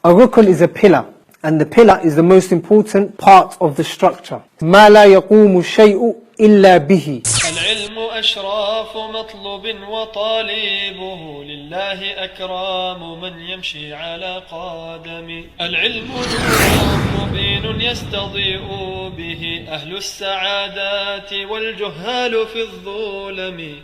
A rukn is a pillar, and the pillar is the most important part of the structure. ما لا يقوم الشيء إلا به. العلم أشراف مطلوب وطالبه لله أكرام من يمشي على قدم. العلم نور مبين يستضيء به أهل السعادات والجهال في الظلم.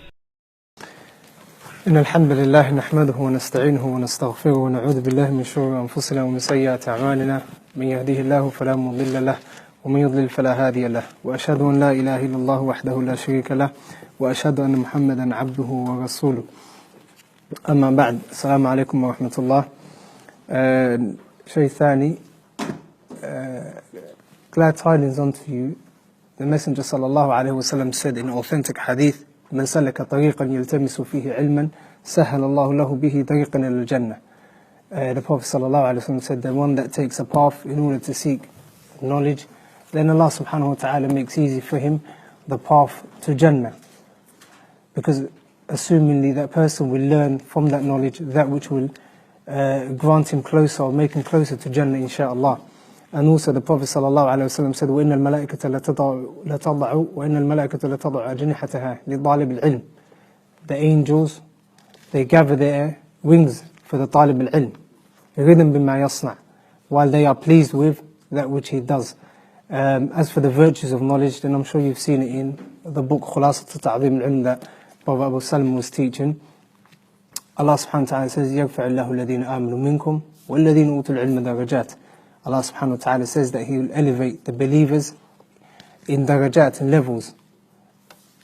إن الحمد لله نحمده ونستعينه ونستغفره ونعوذ بالله من شرور أنفسنا ومن سيئات أعمالنا. من يهديه الله فلا مضل له ومن يضلل فلا هادي له، وأشهد أن لا إله إلا الله وحده لا شريك له، وأشهد أن محمدا عبده ورسوله. أما بعد، السلام عليكم ورحمة الله. شيء ثاني, glad tidings unto you. The Messenger sallallahu alayhi wa sallam said in authentic hadith, من سلك طريقا يلتمس فيه علما سهل الله له به طريقا إلى الجنة. The Prophet sallallahu alayhi wa sallam said, the one that takes a path in order to seek knowledge, then Allah subhanahu wa ta'ala makes easy for him the path to Jannah. Because assumingly that person will learn from that knowledge that which will grant him closer or make him closer to Jannah, inshaAllah. And also the Prophet sallallahu alayhi wa sallam said, وَإِنَّ الْمَلَائِكَةَ لَتَضَعُ وَإِنَّ الْمَلَائِكَةَ لَتَضَعُ أَجْنِحَتَهَا لِطَالِبِ الْعِلْمِ. The angels, they gather their wings for the طالب العلم, رِضًا بِمَا يَصْنَعُ, while they are pleased with that which he does. As for the virtues of knowledge, then I'm sure you've seen it in the book خلاصة تعظيم العلم that Brother Abu Salam was teaching. Allah subhanahu wa ta'ala says, يَغْفِعُ اللَّهُ الَّذِينَ آمَنُوا مِنْكُمْ وَالَّذِينَ أُوتُوا الْعِلْمَ دَرَجَاتٍ. Allah subhanahu wa ta'ala says that He will elevate the believers in darajat and levels.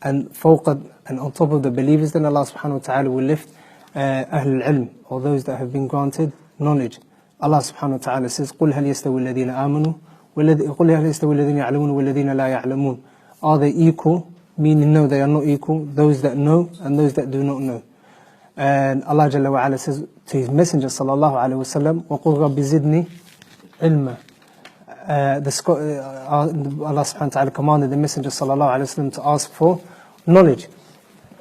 And on top of the believers, then Allah subhanahu wa ta'ala will lift Ahlul Ilm, or those that have been granted knowledge. Allah subhanahu wa ta'ala says, قُلْ هَلْ يَسْتَوِي الَّذِينَ آمَنُوا قُلْ هَلْ يَسْتَوِي الَّذِينَ يَعْلَمُونَ وَالَّذِينَ لَا يَعْلَمُونَ. Are they equal? Meaning no, they are not equal. Those that know and those that do not know. And Allah Jalla wa Ala says to His Messenger sallallahu alayhi wa sallam, وَقُلْ رَبِّ زِدْنِي ilma. Allah subhanahu wa ta'ala commanded the Messenger sallallahu alayhi wa sallam to ask for knowledge.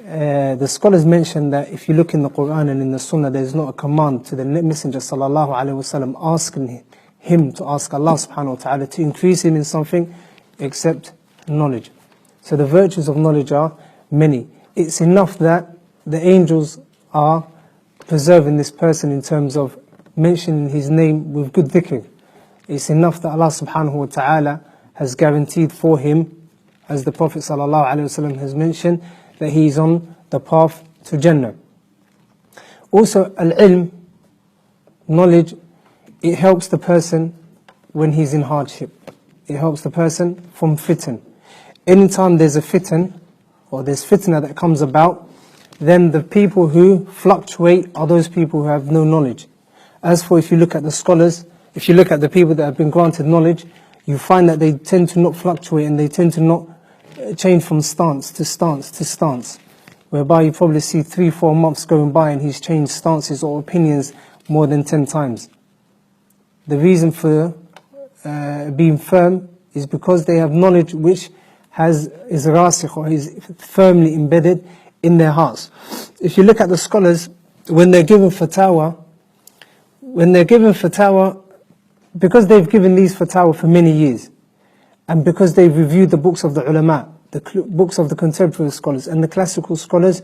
The scholars mention that if you look in the Quran and in the Sunnah, there is not a command to the Messenger sallallahu alayhi wa sallam asking him to ask Allah subhanahu wa ta'ala to increase him in something except knowledge. So the virtues of knowledge are many. It's enough that the angels are preserving this person in terms of mentioning his name with good dhikr. It's enough that Allah subhanahu wa ta'ala has guaranteed for him, as the Prophet sallallahu alayhi wa sallam has mentioned, that he is on the path to Jannah. Also, al-ilm, knowledge, it helps the person when he's in hardship. It helps the person from fitan. Anytime there's a fitan, or there's fitna that comes about, then the people who fluctuate are those people who have no knowledge. As for if you look at the scholars, if you look at the people that have been granted knowledge, you find that they tend to not fluctuate and they tend to not change from stance to stance to stance. Whereby you probably see 3-4 months going by and he's changed stances or opinions more than 10 times. The reason for being firm is because they have knowledge which is rasikh, or is firmly embedded in their hearts. If you look at the scholars, when they're given fatwa, because they've given these fatwa for many years, and because they've reviewed the books of the ulama, the books of the contemporary scholars and the classical scholars,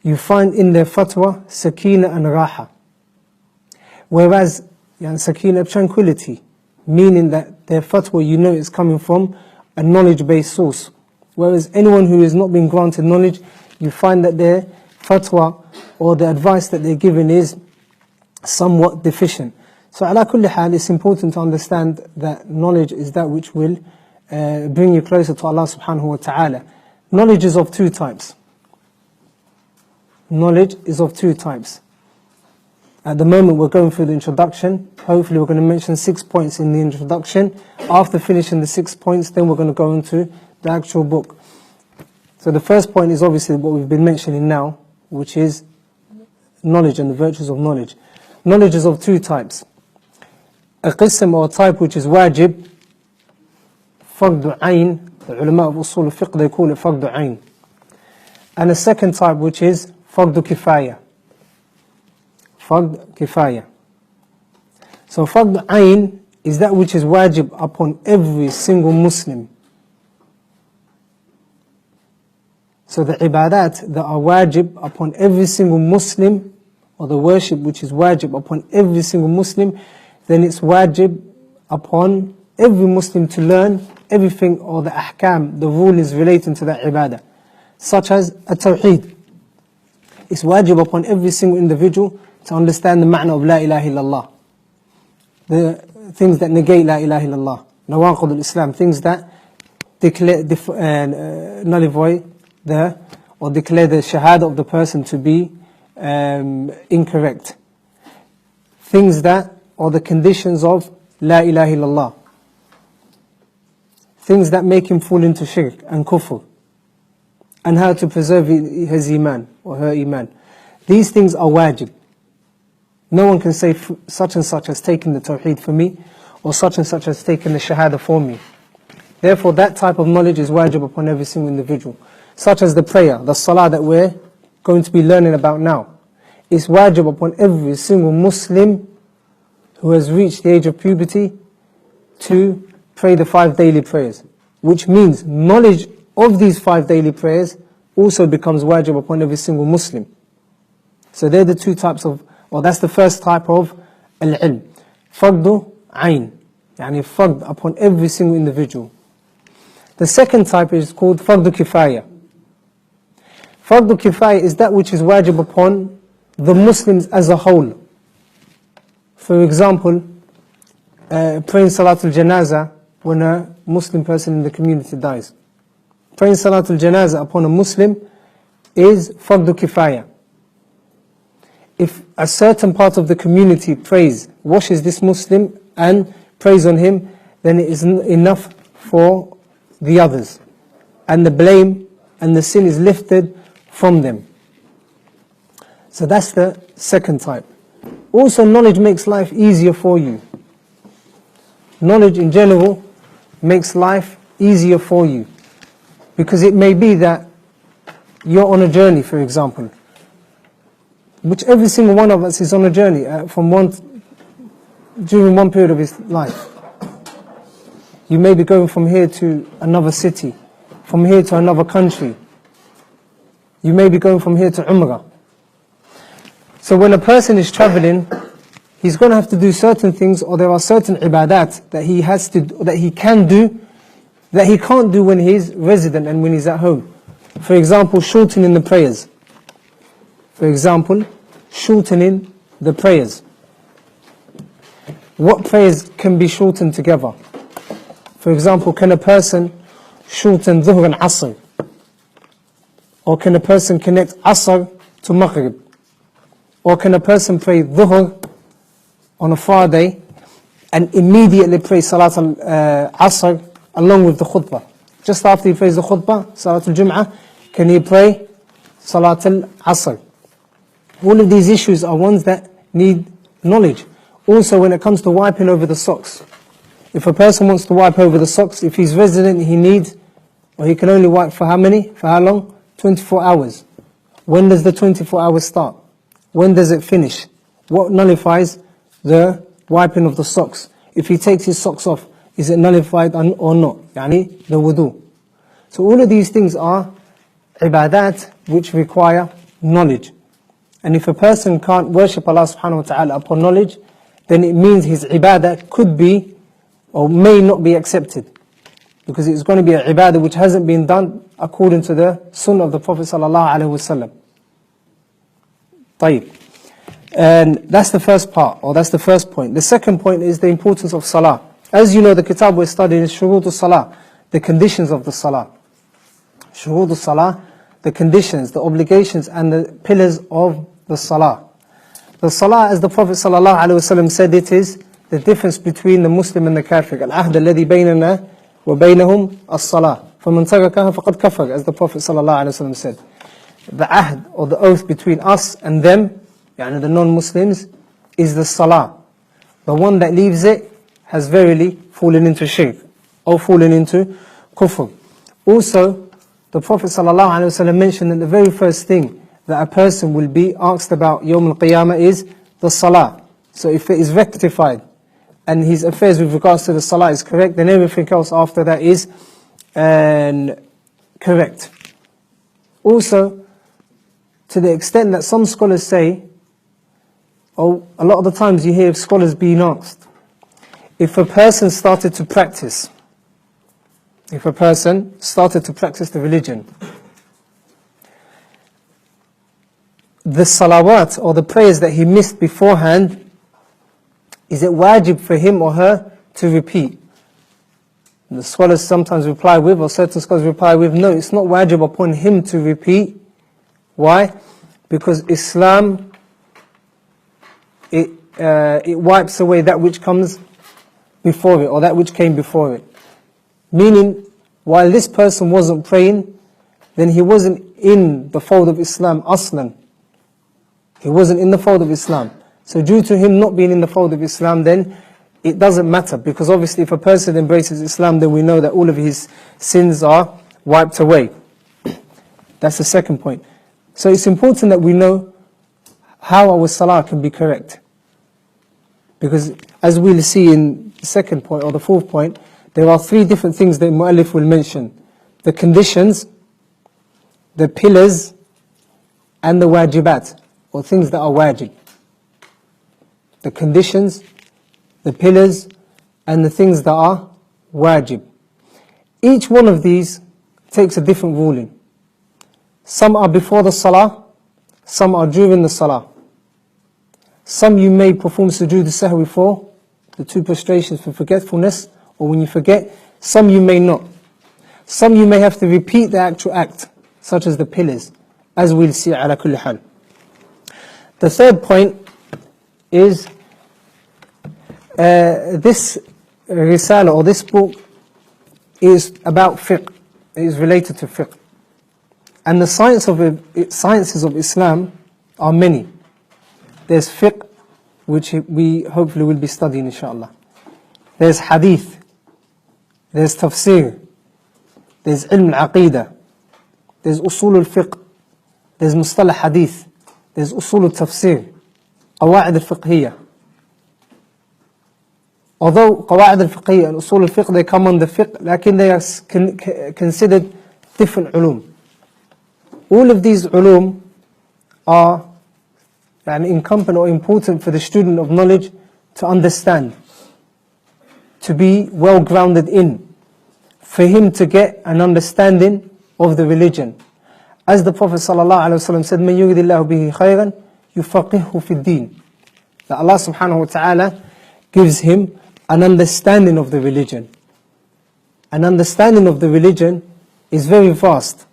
you find in their fatwa sakina and raha. Whereas sakina, tranquility, meaning that their fatwa, you know, is coming from a knowledge-based source. Whereas anyone who has not been granted knowledge, you find that their fatwa or the advice that they're given is somewhat deficient. So ala kulli hal, it's important to understand that knowledge is that which will bring you closer to Allah subhanahu wa ta'ala. Knowledge is of two types. Knowledge is of two types. At the moment we're going through the introduction. Hopefully we're going to mention 6 points in the introduction. After finishing the 6 points, then we're going to go into the actual book. So the first point is obviously what we've been mentioning now, which is knowledge and the virtues of knowledge. Knowledge is of two types. A qism, or type, which is wajib, fardu ayn. The ulama of usul al-fiqh, they call it fardu ayn. And a second type, which is fardu kifaya. Fard kifaya. So Fard Ayn is that which is wajib upon every single Muslim. So the ibadat that are wajib upon every single Muslim, or the worship which is wajib upon every single Muslim, then it's wajib upon every Muslim to learn everything, or the ahkam, the rulings relating to that ibadah. Such as at-tawheed. It's wajib upon every single individual to understand the ma'na of la ilaha illallah. The things that negate la ilaha illallah. Nawaqid al-Islam, things that nullify or declare the shahada of the person to be incorrect. Things that are the conditions of la ilaha illallah. Things that make him fall into shirk and kufr. And how to preserve his iman or her iman. These things are wajib. No one can say such and such has taken the tawheed for me, or such and such has taken the shahada for me. Therefore that type of knowledge is wajib upon every single individual. Such as the prayer, the salah that we're going to be learning about now. It's wajib upon every single Muslim who has reached the age of puberty to pray the 5 daily prayers. Which means knowledge of these 5 daily prayers also becomes wajib upon every single Muslim. So they're the two types of, or that's the first type of al-ilm. Fardu ayn, yani fard upon every single individual. The second type is called fardu kifaya. Fardu kifaya is that which is wajib upon the Muslims as a whole. For example, praying Salatul Janazah when a Muslim person in the community dies. Praying Salatul Janazah upon a Muslim is fardu kifaya. If a certain part of the community washes this Muslim and prays on him, then it is enough for the others. And the blame and the sin is lifted from them. So that's the second type. Also, knowledge makes life easier for you. Knowledge in general makes life easier for you. Because it may be that you're on a journey, for example, which every single one of us is on a journey during one period of his life. You may be going from here to another city, from here to another country. You may be going from here to Umrah. So when a person is traveling, he's going to have to do certain things, or there are certain ibadat that he can do, that he can't do when he's resident and when he's at home. For example, shortening the prayers. What prayers can be shortened together? For example, can a person shorten Dhuhr and Asr? Or can a person connect Asr to Maghrib? Or can a person pray Dhuhr on a Friday and immediately pray Salat al-Asr along with the khutbah? Just after he prays the khutbah, Salat al-Jum'ah, can he pray Salat al-Asr? All of these issues are ones that need knowledge. Also, when it comes to wiping over the socks, if a person wants to wipe over the socks, if he's resident, he can only wipe for how many? For how long? 24 hours. When does the 24 hours start? When does it finish? What nullifies the wiping of the socks? If he takes his socks off, is it nullified or not? Yani the wudu. So all of these things are ibadat which require knowledge. And if a person can't worship Allah subhanahu wa ta'ala upon knowledge, then it means his ibadah could be or may not be accepted. Because it's going to be an ibadah which hasn't been done according to the sunnah of the Prophet sallallahu alaihi wasallam. طيب. And that's the first part, or that's the first point. The second point is the importance of salah. As you know, the kitab we're studying is Shuroot as-Salaah, the conditions of the salah. Shuroot as-Salaah, the conditions, the obligations and the pillars of the salah. The salah, as the Prophet ﷺ said, it is the difference between the Muslim and the Kafir. Al-ahd alladhi baynana wa baynahum as-salah. فَمَنْ تَرَكَهَا فَقَدْ كَفَرَ, as the Prophet ﷺ said. The ahd, or the oath between us and them, yani the non-Muslims, is the salah. The one that leaves it has verily fallen into shirk, or fallen into kufr. Also, the Prophet ﷺ mentioned that the very first thing that a person will be asked about Yawm al-Qiyamah is the salah. So if it is rectified, and his affairs with regards to the salah is correct, then everything else after that is correct. Also, to the extent that some scholars say, or a lot of the times you hear scholars being asked, if a person started to practice the religion, the salawat or the prayers that he missed beforehand, is it wajib for him or her to repeat? And the scholars sometimes reply with, or certain scholars reply with, no, it's not wajib upon him to repeat. Why? Because Islam, it wipes away that which comes before it, or that which came before it. Meaning, while this person wasn't praying, then he wasn't in the fold of Islam aslan. He wasn't in the fold of Islam. So due to him not being in the fold of Islam, then it doesn't matter. Because obviously if a person embraces Islam, then we know that all of his sins are wiped away. That's the second point. So it's important that we know how our salah can be correct. Because as we'll see in the second point, or the fourth point, there are three different things that Mu'allif will mention. The conditions, the pillars, and the wajibat, or things that are wajib. The conditions, the pillars, and the things that are wajib. Each one of these takes a different ruling. Some are before the salah, some are during the salah. Some you may perform sujood sahwi for, the two prostrations for forgetfulness, or when you forget. Some you may not. Some you may have to repeat the actual act, such as the pillars, as we'll see ala kulli hal. The third point is this risala, or this book, is about fiqh. It is related to fiqh. And the sciences of Islam are many. There's fiqh, which we hopefully will be studying inshallah. There's hadith. There's tafsir. There's ilm al-aqidah. There's usul al-fiqh. There's mustalah hadith. There's usul al-tafsir. Qawa'id al-fiqhiyya. Although qawa'id al-fiqhiyya and usul al-fiqh, they come under fiqh, lakin they are considered different ulum. All of these ulum are incumbent or important for the student of knowledge to understand, to be well grounded in, for him to get an understanding of the religion. As the Prophet ﷺ said, مَنْ يُرِدِ اللَّهُ بِهِ خَيْرًا يُفَقِهُ فِي الدِّينِ. That Allah subhanahu wa ta'ala gives him an understanding of the religion. An understanding of the religion is very vast.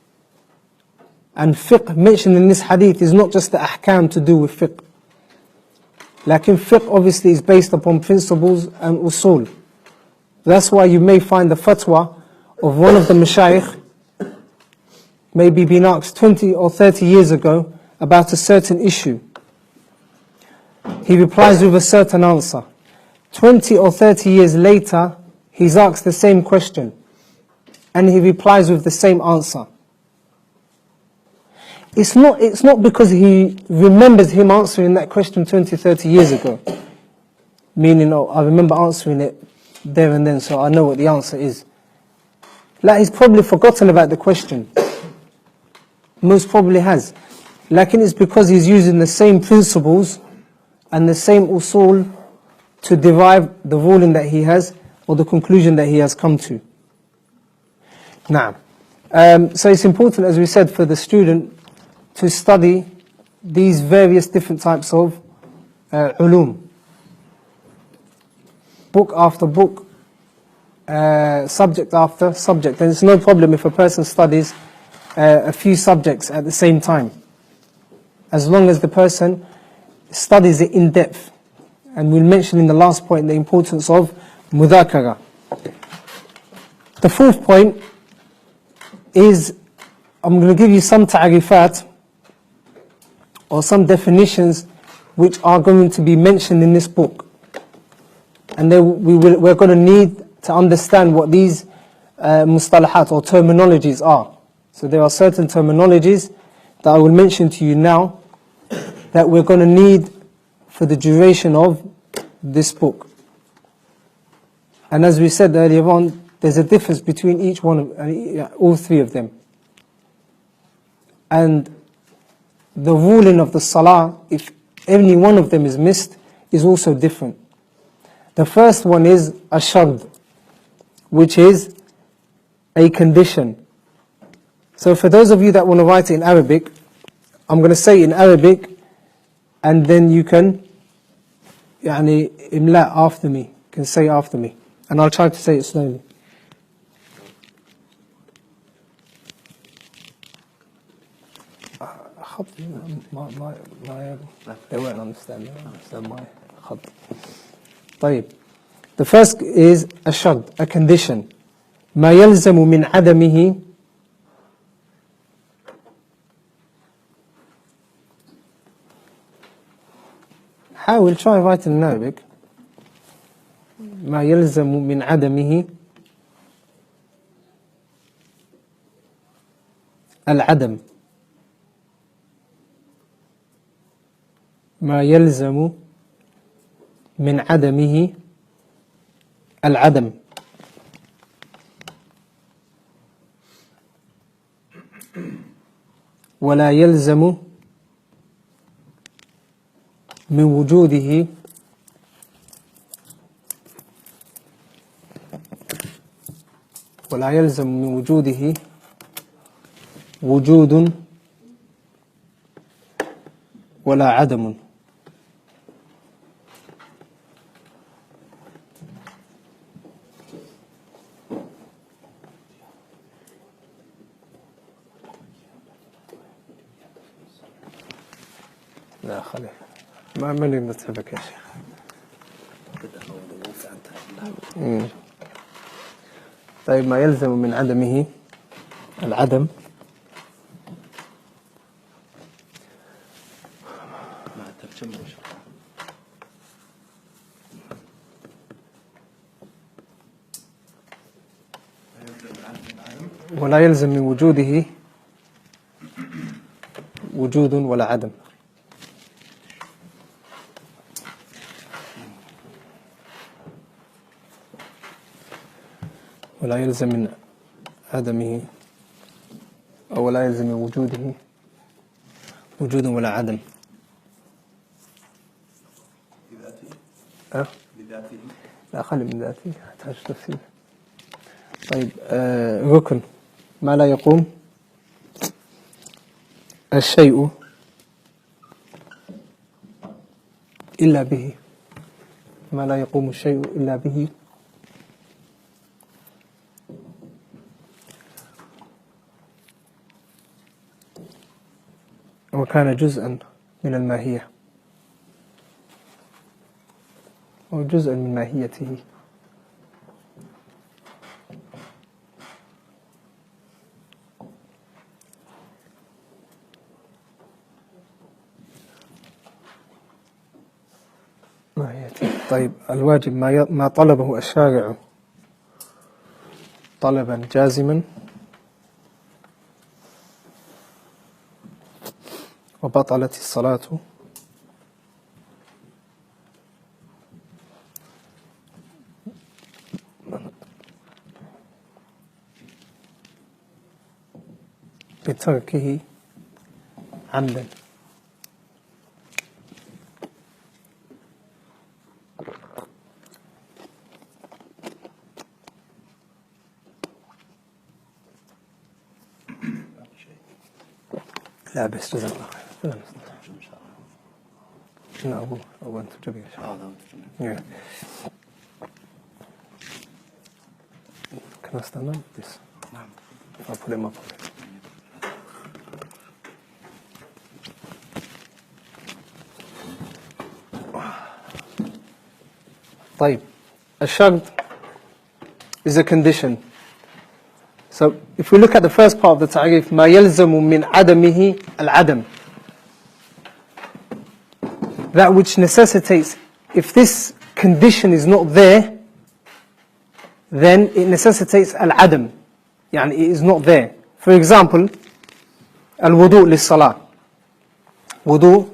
And fiqh mentioned in this hadith is not just the ahkam to do with fiqh. Lakin fiqh obviously is based upon principles and usul. That's why you may find the fatwa of one of the mashayikh maybe been asked 20 or 30 years ago about a certain issue. He replies with a certain answer. 20 or 30 years later, he's asked the same question, and he replies with the same answer. It's not because he remembers him answering that question 20, 30 years ago. Meaning, oh, I remember answering it there and then, so I know what the answer is. Like, he's probably forgotten about the question. Most probably has. Lakin it's because he's using the same principles and the same usul to derive the ruling that he has, or the conclusion that he has come to. Now, so it's important, as we said, for the student to study these various different types of ulum. Book after book, subject after subject. And it's no problem if a person studies a few subjects at the same time, as long as the person studies it in depth. And we'll mention in the last point the importance of mudhakara. The fourth point is, I'm going to give you some ta'rifat, or some definitions which are going to be mentioned in this book. And we're going to need to understand what these mustalahat or terminologies are. So there are certain terminologies that I will mention to you now that we're going to need for the duration of this book. And as we said earlier on, there's a difference between each one of all three of them. And the ruling of the salah, if any one of them is missed, is also different. The first one is a shard, which is a condition. So for those of you that want to write it in Arabic, I'm going to say it in Arabic, and then you can imla after me. You can say after me. And I'll try to say it slowly. They won't understand. They won't understand my khat. طيب. The first is a shart, a condition. ما يلزم من عدمه حاول try write in Arabic. ما يلزم من عدمه العدم. ما يلزم من عدمه العدم. ولا يلزم من وجوده وجود ولا عدم. لا خليه ما نتعبك يا شيخ. طيب ما يلزم من عدمه العدم ولا يلزم من وجوده وجود ولا عدم. ولا يلزم من عدمه أو ولا يلزم من وجوده وجود ولا عدم. بذاته؟ لا خلي من ذاته يحتاج تفسير. طيب ركن ما لا يقوم الشيء إلا به. ما لا يقوم الشيء إلا به وكان جزءا من الماهية أو جزءا من ماهيته. طيب الواجب ما طلبه الشارع طلبا جازما وبطلت الصلاة بتركه عمدا. لا بس جزاك الله خير. لا أبو أنت جميل. Can I stand up? Yes. I'll put him up. طيب الشرط is a condition. So if we look at the first part of the ta'rif, ما يلزم من عدمه العدم, that which necessitates, if this condition is not there, then it necessitates al-adam, يعني it is not there. For example, al-wudu' lis-salah. Wudu',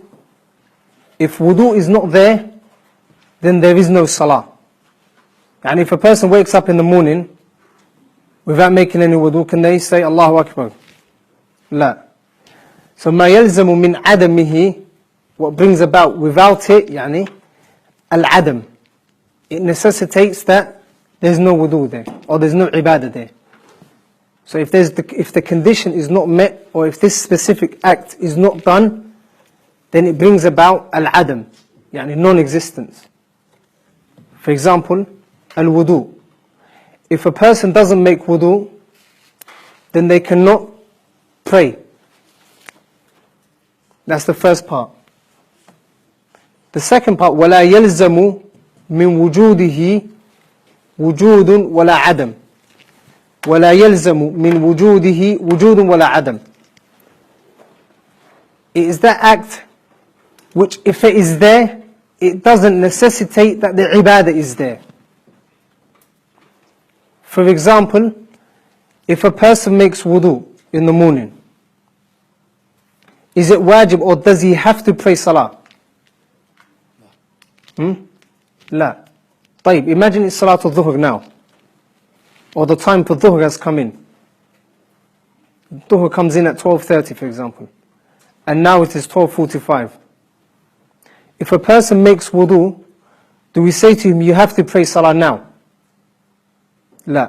if wudu' is not there, then there is no salah. And if a person wakes up in the morning without making any wudu, can they say Allahu Akbar? La. So ما يلزم من عدمه, what brings about without it, يعني al-adam. It necessitates that there's no wudu there, or there's no ibadah there. So if the condition is not met, or if this specific act is not done, then it brings about al-adam, يعني non-existence. For example, al-wudu. If a person doesn't make wudu, then they cannot pray. That's the first part. The second part, وَلَا يَلْزَمُ مِنْ وُجُودِهِ وُجُودٌ وَلَا عَدَمٌ. وَلَا يَلْزَمُ مِنْ وُجُودِهِ وُجُودٌ وَلَا عَدَمٌ. It is that act which, if it is there, it doesn't necessitate that the ibadah is there. For example, if a person makes wudu in the morning, is it wajib or does he have to pray salah? La. طيب, imagine it's Salatul Dhuhr now, or the time for Dhuhr has come in. Dhuhr comes in at 12:30, for example, and now it is 12:45. If a person makes wudu, do we say to him, you have to pray salah now? La.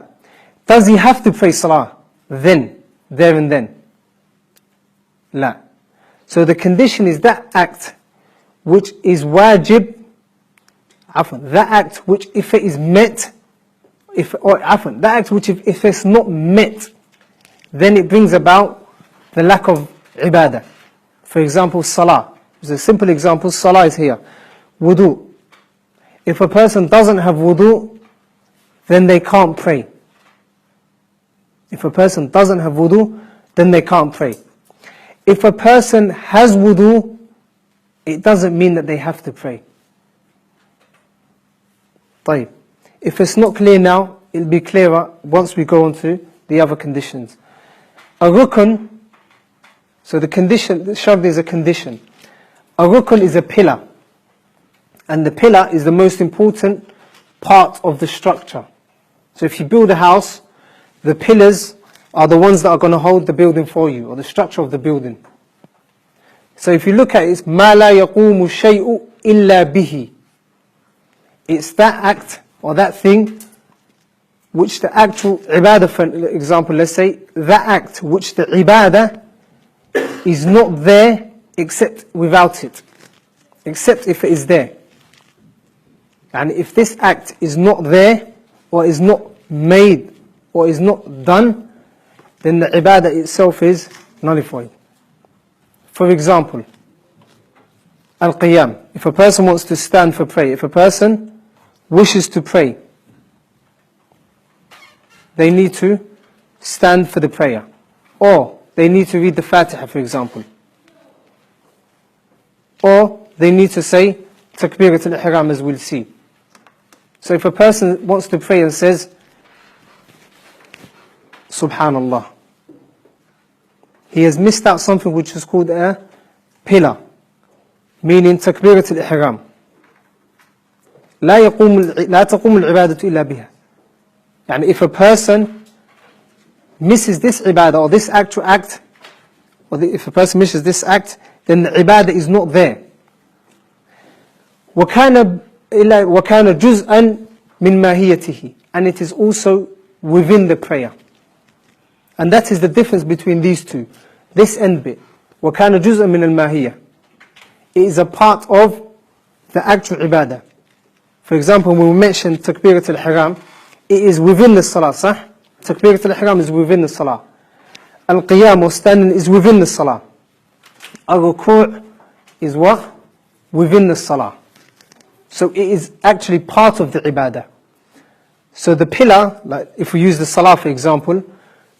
Does he have to pray salah then, there and then? La. So the condition is that act which is wajib, that act which if it is met, that act which if it's not met, then it brings about the lack of ibadah. For example, salah. It's a simple example, salah is here. Wudu. If a person doesn't have wudu, then they can't pray. If a person doesn't have wudu, then they can't pray. If a person has wudu, it doesn't mean that they have to pray. طيب. If it's not clear now, it'll be clearer once we go on to the other conditions. A rukn, so the condition, the shard is a condition. A rukn is a pillar. And the pillar is the most important part of the structure. So if you build a house, the pillars are the ones that are going to hold the building for you, or the structure of the building. So if you look at it, it's مَا لَا يَقُومُ الشَّيْءُ إِلَّا بِهِ. It's that act, or that thing, which the actual ibadah, for example, let's say, that act which the ibadah is not there except without it. Except if it is there. And if this act is not there, or is not made, or is not done, then the ibadah itself is nullified. For example, al-qiyam. If a person wants to stand for prayer, if a person wishes to pray, they need to stand for the prayer. Or they need to read the Fatiha, for example. Or they need to say Takbirat al-Ihram, as we'll see. So if a person wants to pray and says, Subhanallah, he has missed out something which is called a pillar, meaning Takbirat al-Ihram. لا تقوم العبادة إلا بها. And if a person misses this ibadah, or this actual act, or if a person misses this act, then the ibadah is not there. وَكَانَ جُزْءًا مِنْ مَاهِيَتِهِ. And it is also within the prayer. And that is the difference between these two. This end bit, وَكَانَ جُزْءًا مِنَ الْمَاهِيَةِ. It is a part of the actual ibadah. For example, when we mention Takbirat al-Ihram, it is within the salah, صح? Takbirat al-Ihram is within the salah. Al-Qiyam, or standing, is within the salah. Al-Ruku' is what? Within the salah. So it is actually part of the ibadah. So the pillar, like if we use the salah for example,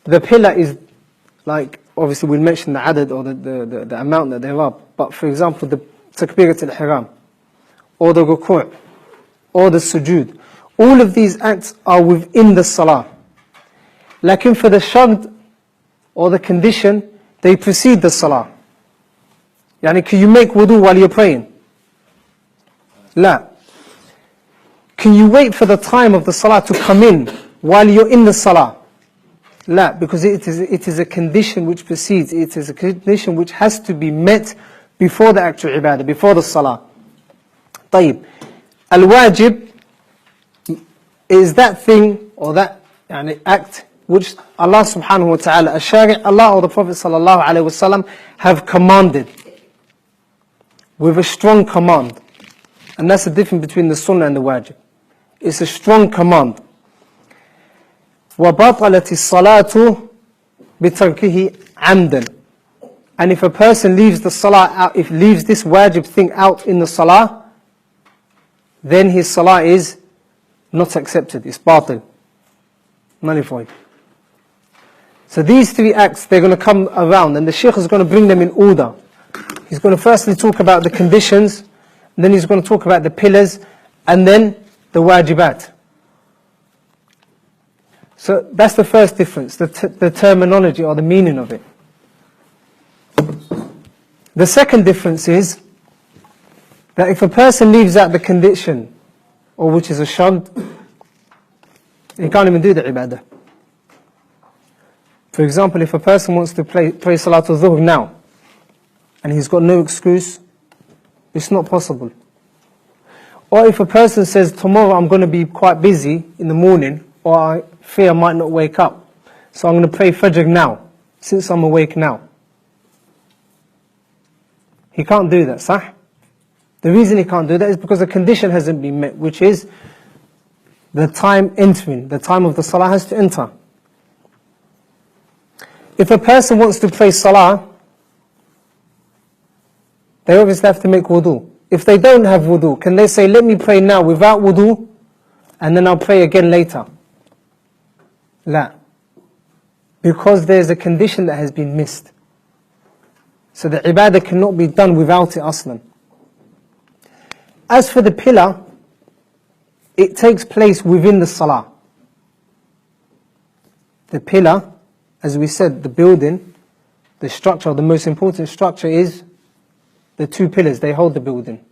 the pillar is like, obviously we'll mention the adad, or the amount that there are. But for example, the Takbirat al-Ihram, or the Ruku', or the Sujood, all of these acts are within the salah. Lakin for the shart, or the condition, they precede the salah. Yani, can you make wudu while you're praying? La. can you wait for the time of the salah to come in while you're in the salah? La, because it is a condition which precedes, it is a condition which has to be met before the actual ibadah, before the salah. طيب, al-wajib is that thing or that act which Allah subhanahu wa ta'ala, al-shari', Allah or the Prophet sallallahu alayhi wa sallam have commanded with a strong command. And that's the difference between the sunnah and the wajib. It's a strong command. وَبَطَلَتِ الصَّلَاةُ بِتَرْكِهِ عَمْدًا. And if a person leaves the salah out, if leaves this wajib thing out in the salah, then his salah is not accepted. It's batil, nullified. So these three acts, they're going to come around, and the Shaykh is going to bring them in order. He's going to firstly talk about the conditions, and then he's going to talk about the pillars, and then the wajibat. So that's the first difference, the terminology or the meaning of it. The second difference is that if a person leaves out the condition, or which is a shart, he can't even do the ibadah. For example, if a person wants to pray Salatul Dhuhr now, and he's got no excuse, it's not possible. Or if a person says, tomorrow I'm going to be quite busy in the morning, or I fear I might not wake up, so I'm going to pray Fajr now, since I'm awake now. He can't do that, sah? The reason he can't do that is because the condition hasn't been met, which is the time entering, the time of the salah has to enter. If a person wants to pray salah, they obviously have to make wudu. If they don't have wudu, can they say, let me pray now without wudu, and then I'll pray again later? La. Because there's a condition that has been missed. So the ibadah cannot be done without it aslan. As for the pillar, it takes place within the salah. The pillar, as we said, the building, the structure, the most important structure is the two pillars, they hold the building.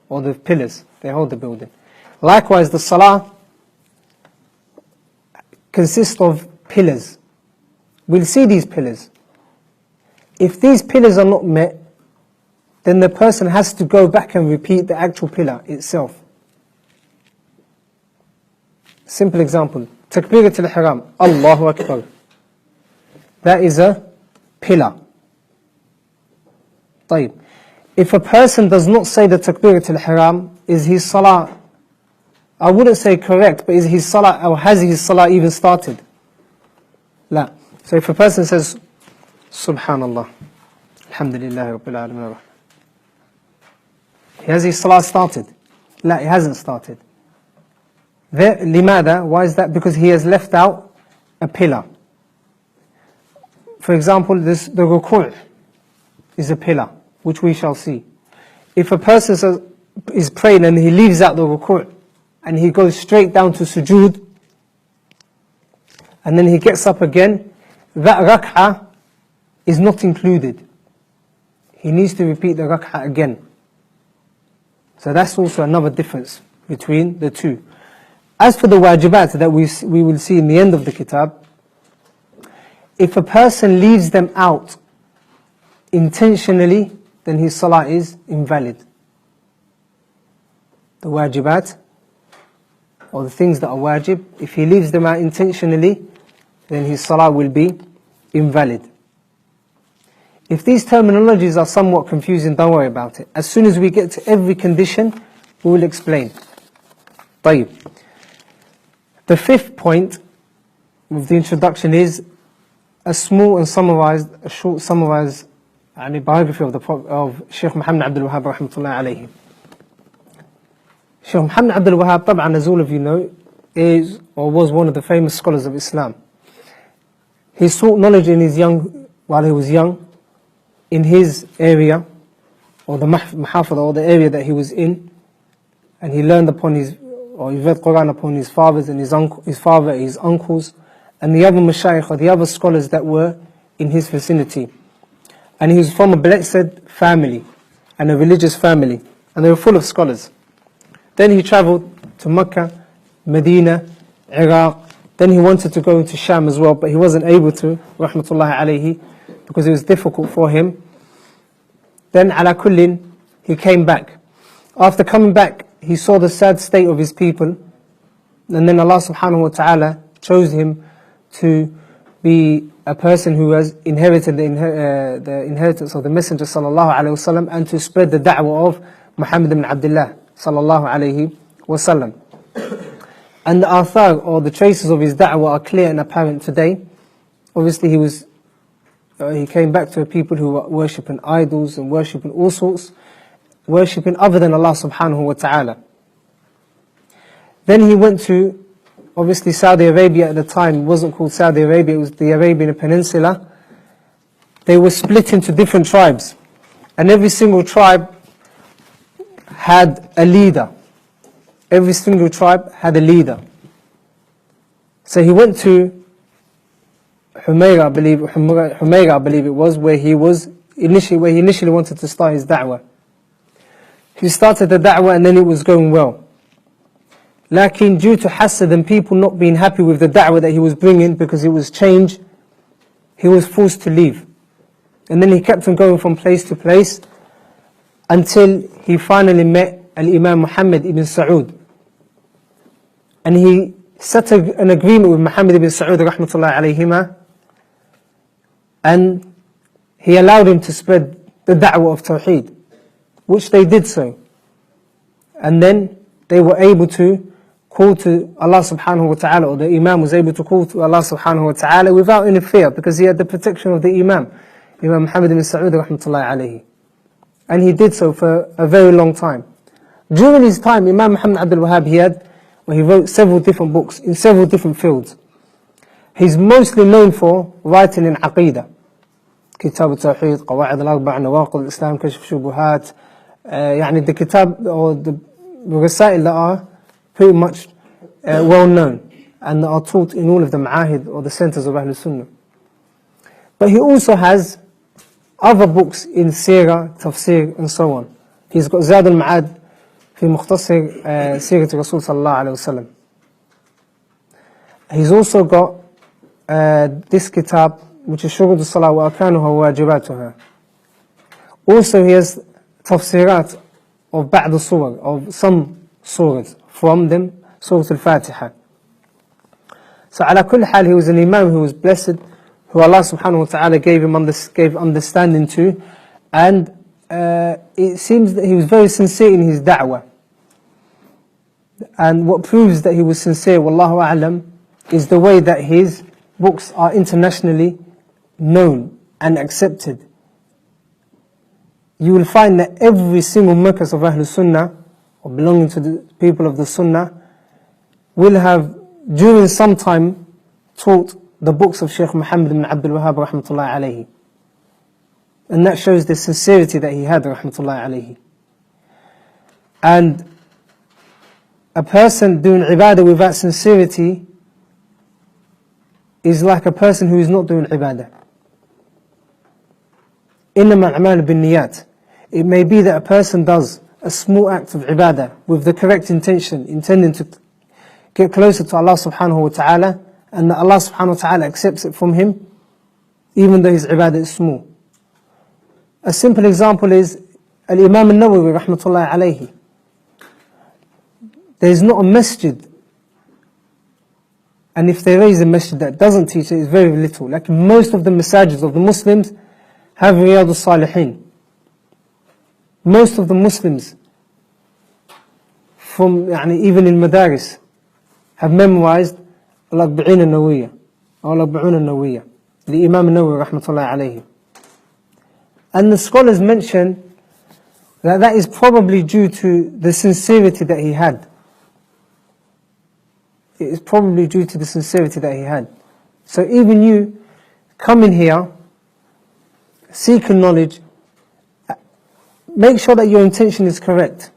Or the pillars, they hold the building. Likewise, the salah consists of pillars. We'll see these pillars. If these pillars are not met, then the person has to go back and repeat the actual pillar itself. Simple example, Takbirat al-Ihram, Allahu Akbar. That is a pillar. طيب. If a person does not say the Takbirat al-Ihram, is his salah, I wouldn't say correct, but is his salah, or has his salah even started? La. So if a person says, Subhanallah, Alhamdulillah Rabbil Alameen, has his salah started? La, it hasn't started. Limada, why is that? Because he has left out a pillar. For example, the ruku' is a pillar, which we shall see. If a person is praying and he leaves out the ruku' and he goes straight down to sujood, and then he gets up again, that rak'ah is not included. He needs to repeat the rak'ah again. So that's also another difference between the two. As for the wajibat that we will see in the end of the kitab, if a person leaves them out intentionally, then his salah is invalid. The wajibat, or the things that are wajib, if he leaves them out intentionally, then his salah will be invalid. If these terminologies are somewhat confusing, don't worry about it. As soon as we get to every condition, we will explain. طيب. The fifth point of the introduction is a short summarized biography of Shaykh Muhammad Abdul Wahhab rahmatullahi alayhi. Shaykh Muhammad Abdul Wahhab, طبعا, as all of you know, is or was one of the famous scholars of Islam. He sought knowledge while he was young, in his area, or the mahafada, or the area that he was in, and he learned upon he read Quran upon his fathers and his uncles, and the other mashayikh, or the other scholars that were in his vicinity. And he was from a blessed family, and a religious family, and they were full of scholars. Then he travelled to Mecca, Medina, Iraq. Then he wanted to go into Sham as well, but he wasn't able to, rahmatullahi alayhi, because it was difficult for him. Then ala kullin, he came back. After coming back, he saw the sad state of his people, and then Allah subhanahu wa ta'ala chose him to be a person who has inherited the inheritance of the Messenger sallallahu alayhi wasallam, and to spread the da'wah of Muhammad ibn Abdullah sallallahu alayhi wasallam. And the athar, or the traces of his da'wah, are clear and apparent today. Obviously he came back to a people who were worshipping idols and worshipping all sorts, worshipping other than Allah subhanahu wa ta'ala. Then he went to, obviously Saudi Arabia at the time, it wasn't called Saudi Arabia, it was the Arabian Peninsula. They were split into different tribes, and every single tribe had a leader. Every single tribe had a leader. So he went to Humayra, I believe it was, where he initially wanted to start his da'wah. He started the da'wah and then it was going well. Lakin due to hasad and people not being happy with the da'wah that he was bringing, because it was change, he was forced to leave. And then he kept on going from place to place until he finally met Al-Imam Muhammad ibn Sa'ud. And he set an agreement with Muhammad ibn Sa'ud rahmatullahi alayhima, and he allowed him to spread the da'wah of Tawheed, which they did so. And then they were able to call to Allah subhanahu wa ta'ala, or the Imam was able to call to Allah subhanahu wa ta'ala without any fear, because he had the protection of the Imam Muhammad ibn Sa'ud rahmatullahi alayhi. And he did so for a very long time. During his time, Imam Muhammad Abdul Wahhab, he wrote several different books in several different fields. He's mostly known for writing in Aqidah. Kitab al-Tawheed, Qawa'id al-Arba', Nawaqid al-Islam, Kashf Shubuhat. The kitab, or the Rasail that are pretty much well known, and that are taught in all of the Ma'ahid, or the centers of Ahlul Sunnah. But he also has other books in Sirah, Tafsir, and so on. He's got Zad al-Ma'ad في مختصر سيرة الرسول صلى الله عليه وسلم. He's also got this kitab, which is Shuroot as-Salaah wa arkanuha wa wajibatuha. Also he has tafsirat of ba'd al-surah, of some surahs, from them Surah al-Fatiha. So ala kulli hal, he was an imam who was blessed, who Allah subhanahu wa ta'ala gave understanding to, and it seems that he was very sincere in his da'wah. And what proves that he was sincere, wallahu a'lam, is the way that his books are internationally known and accepted. You will find that every single markaz of Ahlul Sunnah, or belonging to the people of the Sunnah, will have during some time taught the books of Shaykh Muhammad ibn Abdul Wahhab rahmatullahi alayhi. And that shows the sincerity that he had rahmatullahi alayhi. And a person doing ibadah without sincerity is like a person who is not doing ibadah. إِنَّمَا الْأَعْمَالُ بِالنِّيَّاتِ. It may be that a person does a small act of ibadah with the correct intention, intending to get closer to Allah subhanahu wa ta'ala, and that Allah subhanahu wa ta'ala accepts it from him, even though his ibadah is small. A simple example is Al-Imam al-Nawawi rahmatullahi alayhi. There is not a masjid, and if there is a masjid that doesn't teach it, it's very little. Like most of the masajids of the Muslims have Riyadh al-Salihin. Most of the Muslims, from even in Madaris, have memorized Al-Arba'in al-Nawawiyya, or Al-Arba'un al-Nawawiyya, the Imam al-Nawawi rahmatullahi alayhi. And the scholars mention that that is probably due to the sincerity that he had. It is probably due to the sincerity that he had. So even you come in here, seeking knowledge, make sure that your intention is correct.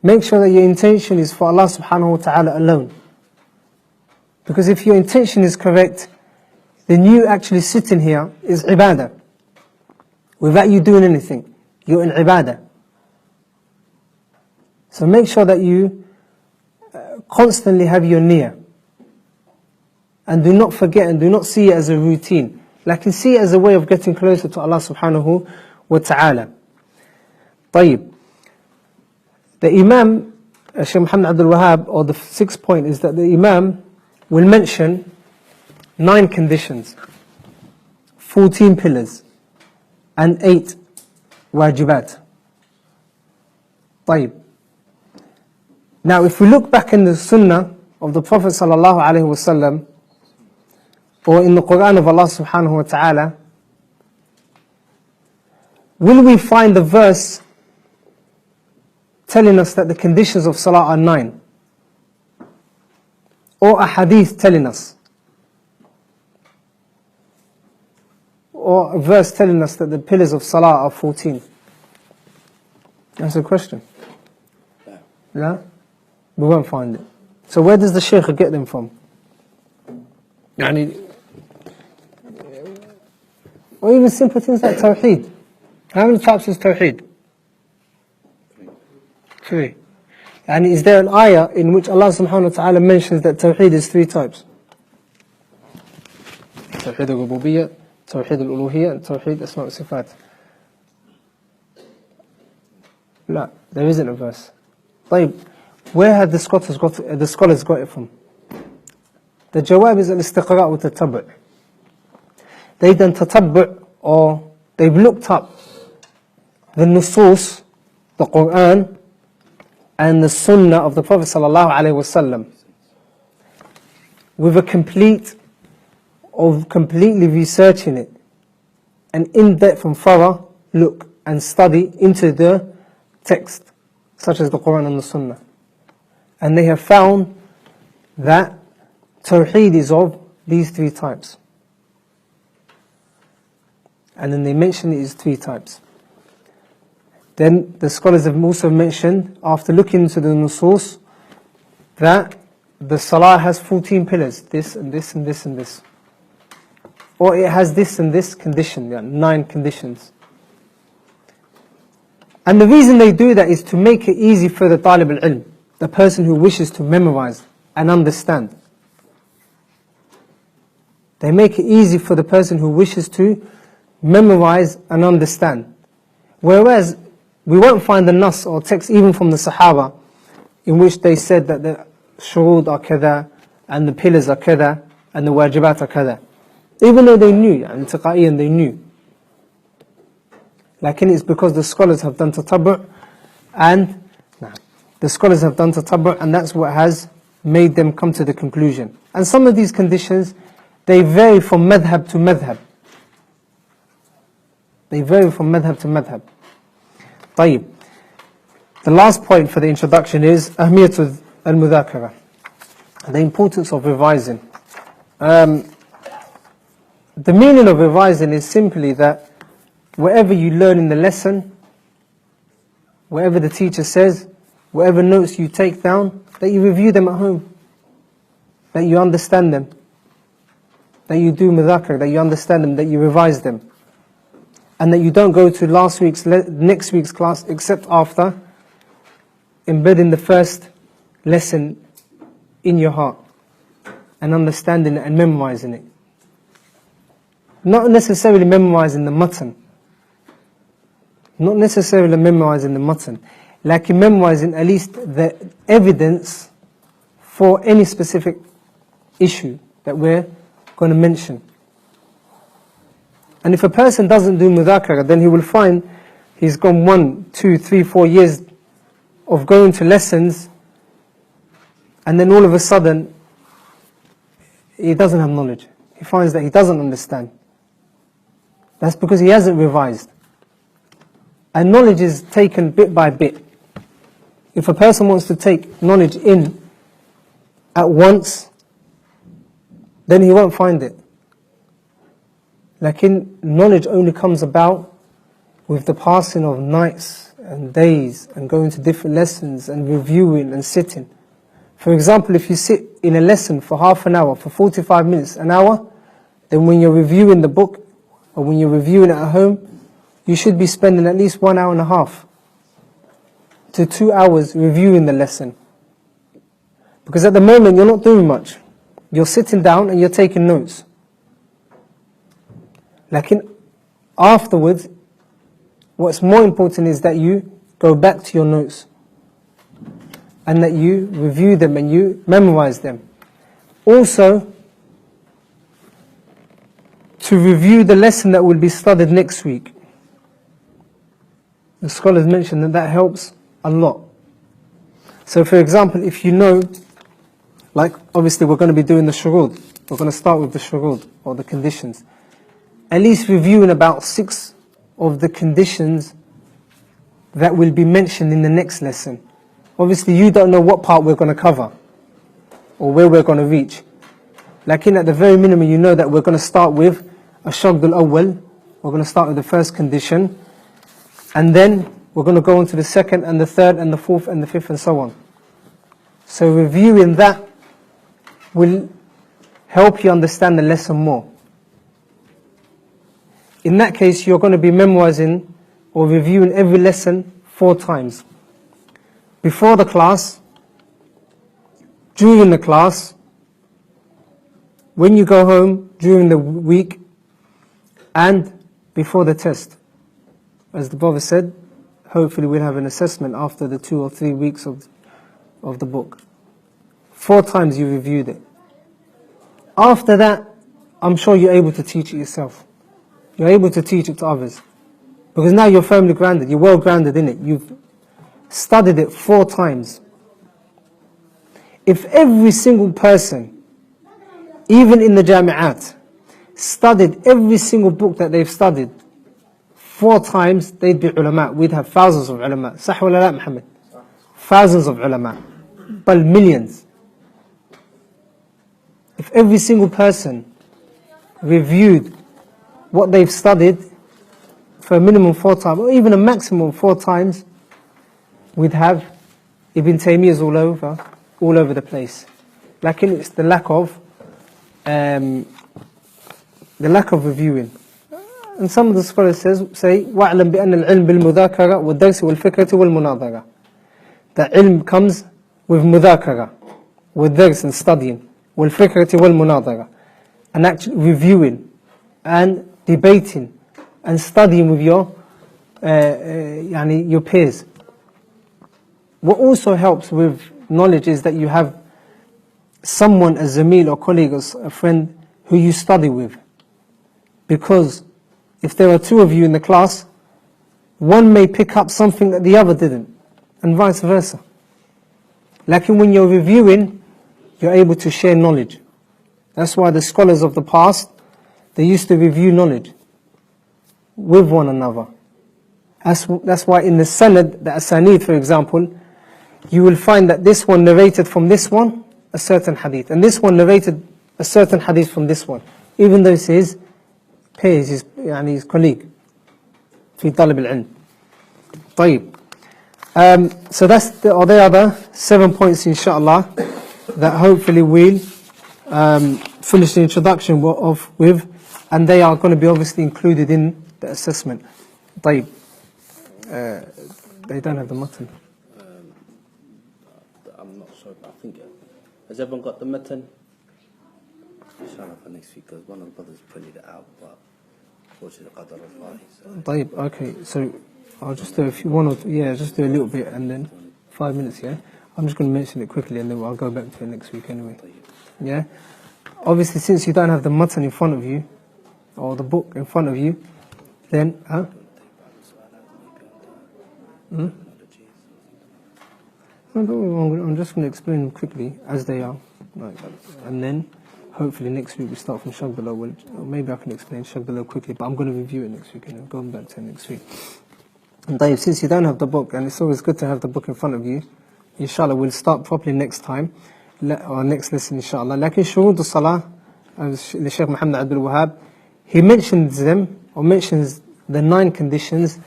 Make sure that your intention is for Allah subhanahu wa ta'ala alone. Because if your intention is correct, then you actually sitting here is ibadah. Without you doing anything, you're in ibadah. So make sure that you constantly have your niyyah. And do not forget and do not see it as a routine. Like, see it as a way of getting closer to Allah subhanahu wa ta'ala. طيب. The Imam, Shaykh Muhammad Abdul Wahhab, or the sixth point is that the Imam will mention 9 conditions, 14 pillars, and 8 wajibat. طيب. Now, if we look back in the Sunnah of the Prophet sallallahu alaihi wasallam, or in the Quran of Allah subhanahu wa ta'ala, will we find a verse telling us that the conditions of Salah are 9? Or a hadith telling us? Or a verse telling us that the pillars of Salah are 14? That's a question. No? We won't find it. So where does the Shaykh get them from? Or even simple things like Tawheed. How many types is Tawheed? 3. And is there an ayah in which Allah subhanahu wa ta'ala mentions that Tawheed is 3 types? Tawheed al-Rububiyyah, Tawheed al-Uluhiyyah, and Tawheed Asma' wa-Sifat. No, there isn't a verse. طيب, where have the scholars got it from? The jawab is al-istiqra' wa tatabbu'. They've done tatabbu', or they've looked up the nusus, the Quran, and the Sunnah of the Prophet sallallahu alaihi wasallam, with a completely researching it, an in-depth and thorough look and study into the text, such as the Quran and the Sunnah. And they have found that Tawheed is of these 3 types. And then they mention it is 3 types. Then the scholars have also mentioned, after looking into the nusus, that the Salah has 14 pillars, this and this and this and this. Or it has this and this condition, 9 conditions. And the reason they do that is to make it easy for the talib al-ilm, the person who wishes to memorize and understand. They make it easy for the person who wishes to memorize and understand. Whereas we won't find the nas or text even from the Sahaba in which they said that the Shuroot are kada, and the pillars are kada, and the wajibat are kada. Even though they knew, and they knew. Lakin it's because the scholars have done tatabbu', and that's what has made them come to the conclusion. And some of these conditions, they vary from madhab to madhab. طيب. The last point for the introduction is أهمية المذاكرة, the importance of revising. The meaning of revising is simply that whatever you learn in the lesson, whatever the teacher says, whatever notes you take down, that you review them at home, that you understand them, that you do mudhakara, that you understand them, that you revise them, and that you don't go to next week's class except after embedding the first lesson in your heart and understanding it and memorizing it. Not necessarily memorizing the matan, like memorizing at least the evidence for any specific issue that we're going to mention. And if a person doesn't do mudhakara, then he will find he's gone 1, 2, 3, 4 years of going to lessons, and then all of a sudden he doesn't have knowledge. He finds that he doesn't understand. That's because he hasn't revised. And knowledge is taken bit by bit. If a person wants to take knowledge in at once, then he won't find it. Lakin knowledge only comes about with the passing of nights and days and going to different lessons and reviewing and sitting. For example, if you sit in a lesson for half an hour, for 45 minutes, an hour, then when you're reviewing the book or when you're reviewing it at home, you should be spending at least 1 hour and a half to 2 hours reviewing the lesson. Because at the moment you're not doing much. You're sitting down and you're taking notes. Lakin afterwards, what's more important is that you go back to your notes and that you review them and you memorize them. Also, to review the lesson that will be studied next week. The scholars mentioned that that helps a lot. So for example, if you know, like obviously we're going to be doing the Shuroot. We're going to start with the Shuroot, or the conditions. At least reviewing about 6 of the conditions that will be mentioned in the next lesson. Obviously you don't know what part we're going to cover or where we're going to reach. Lakin at the very minimum you know that we're going to start with الشرط الأول. We're going to start with the first condition, and then we're going to go on to the second and the third and the fourth and the fifth and so on. So reviewing that will help you understand the lesson more. In that case, you're going to be memorizing or reviewing every lesson 4 times. Before the class, during the class, when you go home, during the week, and before the test. As the brother said, hopefully we'll have an assessment after the 2 or 3 weeks of the book. 4 times you reviewed it. After that, I'm sure you're able to teach it yourself. You're able to teach it to others. Because now you're firmly grounded, you're well grounded in it. You've studied it 4 times. If every single person, even in the jami'at, studied every single book that they've studied 4 times, they'd be ulama. We'd have thousands of ulama. Sah wala la, Muhammad? Thousands of ulama. But millions. If every single person reviewed what they've studied for a minimum 4 times, or even a maximum 4 times, we'd have Ibn Taymiyyah's all over the place. Lakin it's the lack of reviewing. And some of the scholars say وَاعْلَمْ بِأَنَّ الْعِلْمِ بِالْمُذَاكَرَةِ وَالدَّرْسِ وَالْفِكْرَةِ وَالْمُنَاظَرَةِ. That ilm comes with mudhakara, with dars and studying, وَالْفِكْرَةِ وَالْمُنَاظَرَةِ, and actually reviewing and debating and studying with your peers. What also helps with knowledge is that you have someone, a zamil or colleague or a friend who you study with. Because if there are 2 of you in the class, one may pick up something that the other didn't, and vice versa. Like when you're reviewing, you're able to share knowledge. That's why the scholars of the past, they used to review knowledge with one another. That's why in the sanad, the asanid for example, you will find that this one narrated from this one a certain hadith, and this one narrated a certain hadith from this one, even though it's his peers, his colleague في طلب العلم. طيب. So they are the 7 points inshallah that hopefully we'll finish the introduction with, and they are going to be obviously included in the assessment. طيب. They don't have the mutton. I'm not sure, but I think has everyone got the mutton? Inshallah for next week, because one of the brothers printed it out, but unfortunately qadar Allah. طيب, okay, so I'll just do just do a little bit and then 5 minutes, yeah? I'm just going to mention it quickly and then I'll go back to it next week anyway. Yeah? Obviously, since you don't have the mutton in front of you, or the book in front of you, then, I'm just going to explain them quickly as they are, and then hopefully next week we start from Shag Below. Or maybe I can explain Shag Below quickly, but I'm going to review it next week and going back to it next week. And Dave, since you don't have the book, and it's always good to have the book in front of you, inshallah we'll start properly next time, or next lesson inshallah. Like in Shuroot as-Salaah, the Shaykh Muhammad Abdul Wahhab, he mentions them, or mentions the 9 conditions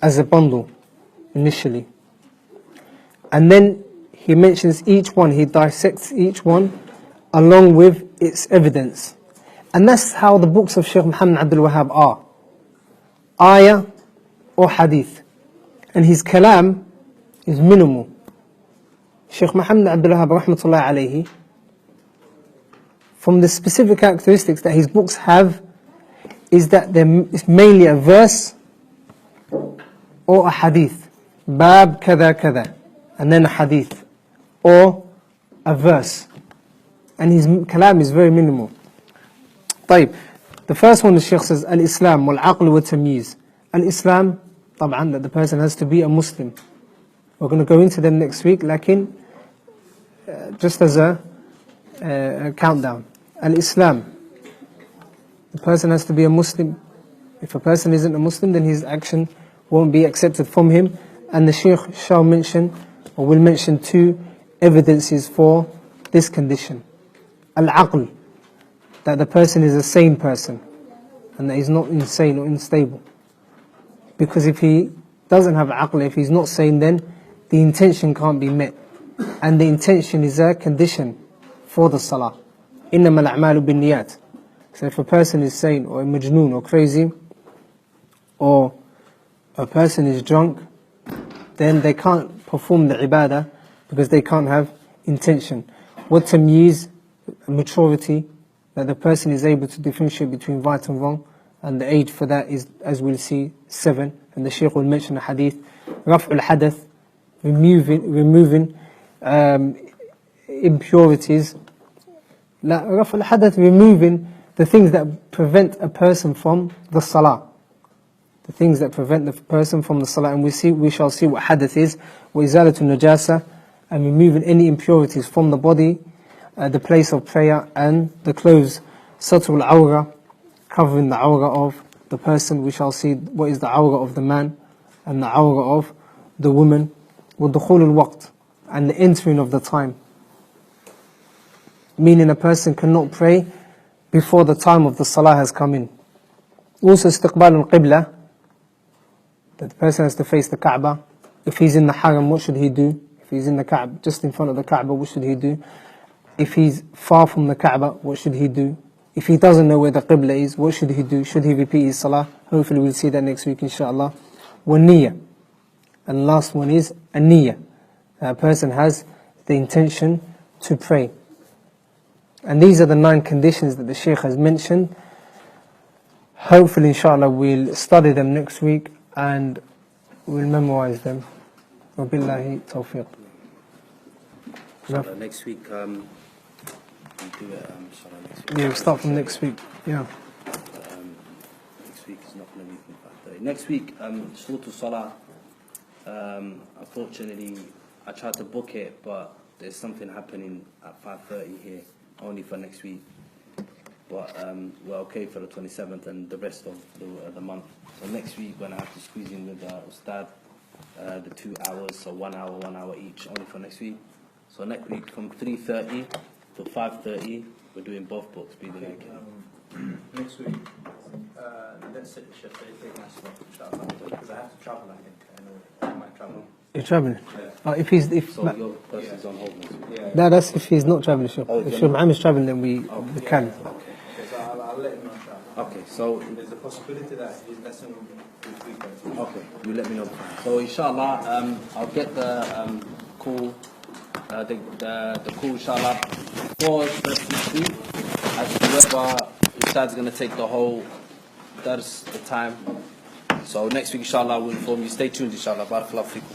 as a bundle initially. And then he mentions each one, he dissects each one along with its evidence. And that's how the books of Shaykh Muhammad Abdul Wahhab are. Ayah or hadith. And his kalam is minimal. Sheikh Muhammad Abdul Wahhab rahmatullah alayhi, from the specific characteristics that his books have, is that it's mainly a verse or a hadith. Bab kada kada, and then a hadith, or a verse. And his kalam is very minimal. طيب, the first one the Shaykh says, Al-Islam wal-aql wa-tamyiz. Al-Islam, طبعا, that the person has to be a Muslim. We're going to go into them next week, lakin, just as a countdown. Al-Islam, the person has to be a Muslim. If a person isn't a Muslim, then his action won't be accepted from him. And the Shaykh shall mention, or will mention, 2 evidences for this condition. Al-aql, that the person is a sane person, and that he's not insane or unstable. Because if he doesn't have aql, if he's not sane, then the intention can't be met. And the intention is a condition for the salah. إِنَّمَا الْأَعْمَالُ بِالنِّيَّاتِ. So if a person is sane, or majnoon, or crazy, or a person is drunk, then they can't perform the ibadah because they can't have intention. What tamyiz, maturity, that the person is able to differentiate between right and wrong, and the age for that is, as we'll see, 7. And the Shaykh will mention the hadith. Raf'ul hadath, removing impurities. Raf'ul hadath, removing the things that prevent a person from the salah. The things that prevent the person from the salah. And we shall see what hadath is. Wa izalatul najasa, and removing any impurities from the body, the place of prayer, and the clothes. Satrul awra, covering the awra of the person. We shall see what is the awra of the man and the awra of the woman. Wa dukhul al-waqt, and the entering of the time. Meaning a person cannot pray before the time of the salah has come in. Also istiqbal al-qibla, that the person has to face the Kaaba. If he's in the haram, what should he do? If he's in the Kaaba, just in front of the Kaaba, what should he do? If he's far from the Kaaba, what should he do? If he doesn't know where the Qibla is, what should he do? Should he repeat his salah? Hopefully we'll see that next week, inshallah. Wa niyya. And the last one is a niyya. That a person has the intention to pray. And these are the 9 conditions that the Shaykh has mentioned. Hopefully, inshallah, we'll study them next week and we'll memorize them. Wa billahi tawfiq. Next week, we do it, next week. Yeah, we'll start from next week. Yeah. Next week is not going to be from 5:30. Next week, Shuroot Salah. Unfortunately, I tried to book it, but there's something happening at 5:30 here, only for next week. But we're okay for the 27th and the rest of the month. So next week, when I have to squeeze in with Ustad, the 2 hours, so 1 hour each, only for next week. So next week from 3:30 to 5:30, we're doing both books. Next week, let's sit the shift. Take my slot, inshallah, because I have to travel. I think I might travel. You're traveling? Yeah. So your person's on hold next week. Yeah. No, that's if he's not traveling. Sure. Oh, If Shaykh Muhammad is traveling, then we can. Okay, so I'll let him know, inshallah. Okay, so There's a possibility that his lesson will be 3:30. okay, you let me know. So inshallah, I'll get the call. The call, inshallah, for this week, as whoever Ustad's going to take the whole dars, the time. So next week, inshallah, we'll inform you. Stay tuned, inshallah. Barakallahu feekum.